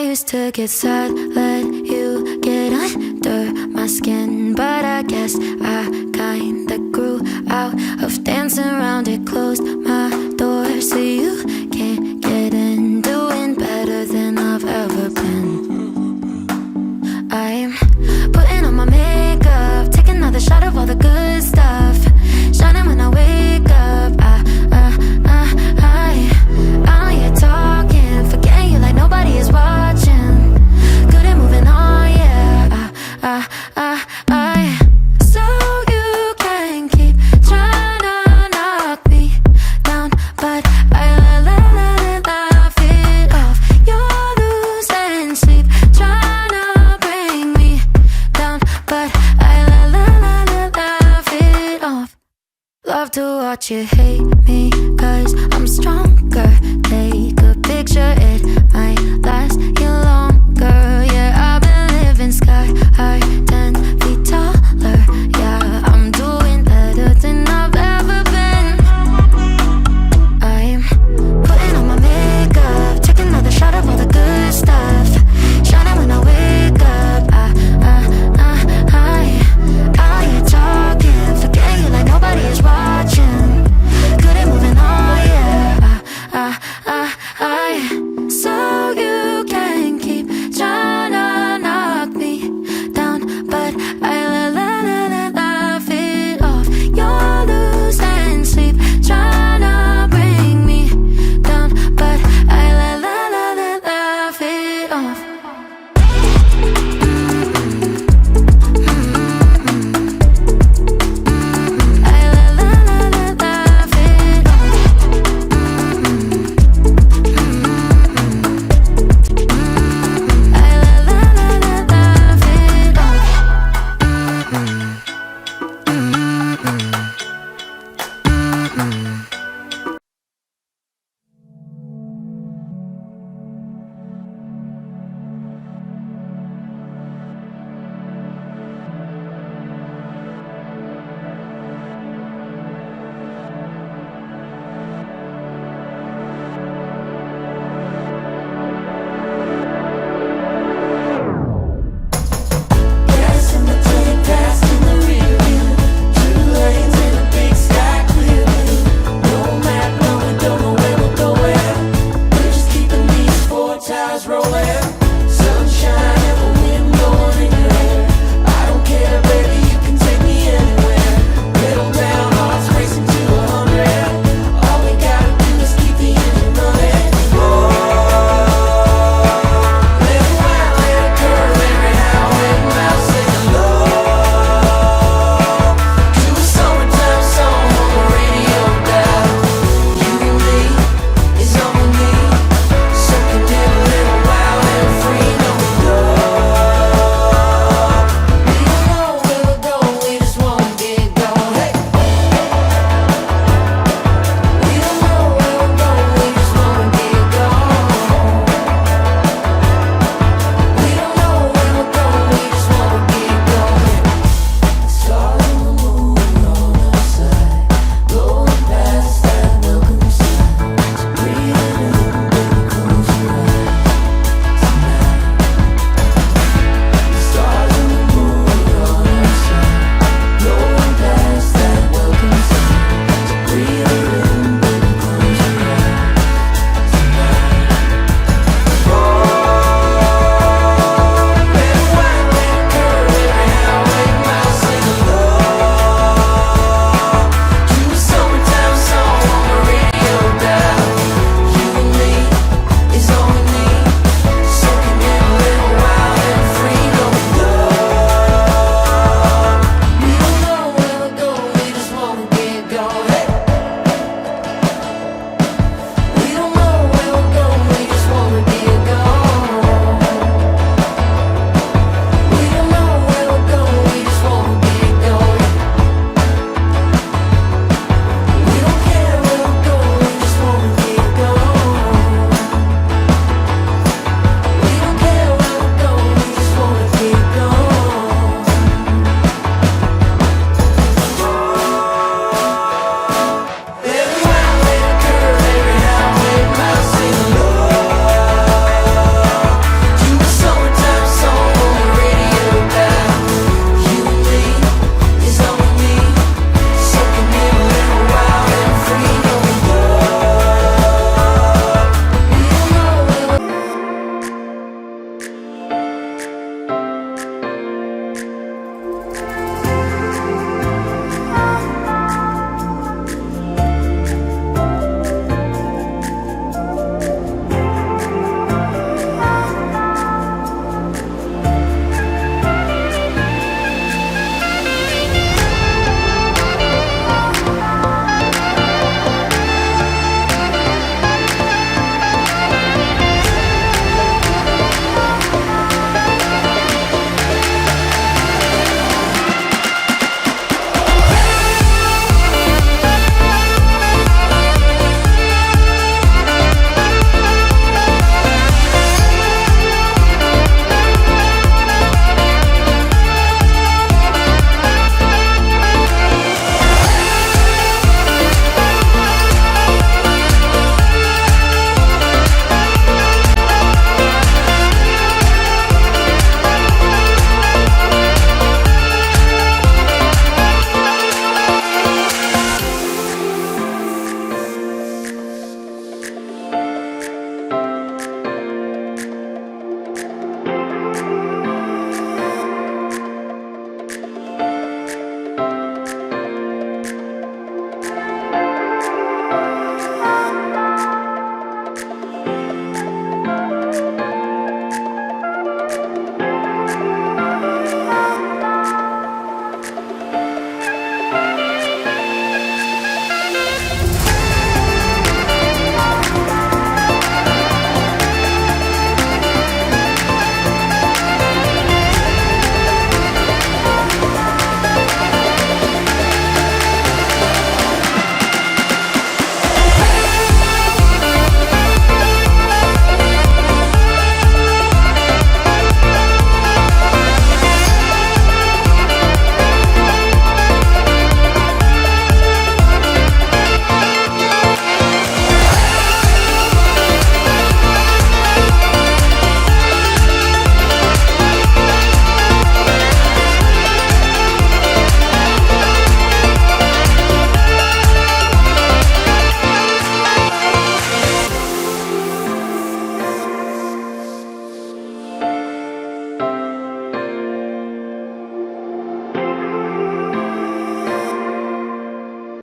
used to get sad, let you get under my skin, but I guess I kinda grew out of dancing around it. Closed my door so you can't get in. Doing better than I've ever been. I'm putting on my makeup, taking another shot of all the good stuff, shining when I wake up. Yeah, talking, forgetting you like nobody is watching. Good at moving on, yeah. So you can keep trying to knock me down, but I laugh it off. You're losing sleep, trying to bring me down, but I laugh it off. Love to watch you hate me, 'cause I'm stronger. Take a picture, it might last you longer. Yeah, I've been living sky high, 10 feet taller. Yeah, I'm doing better than I've ever been. I'm putting on my makeup, taking another shot of all the good stuff, shining when I wake up. You're talking, forgetting you like nobody is watching. Good at moving on, yeah. So you can keep trying to knock me down, but I laugh it off. You're losing sleep, trying to bring me down, but I laugh it off. Rolling.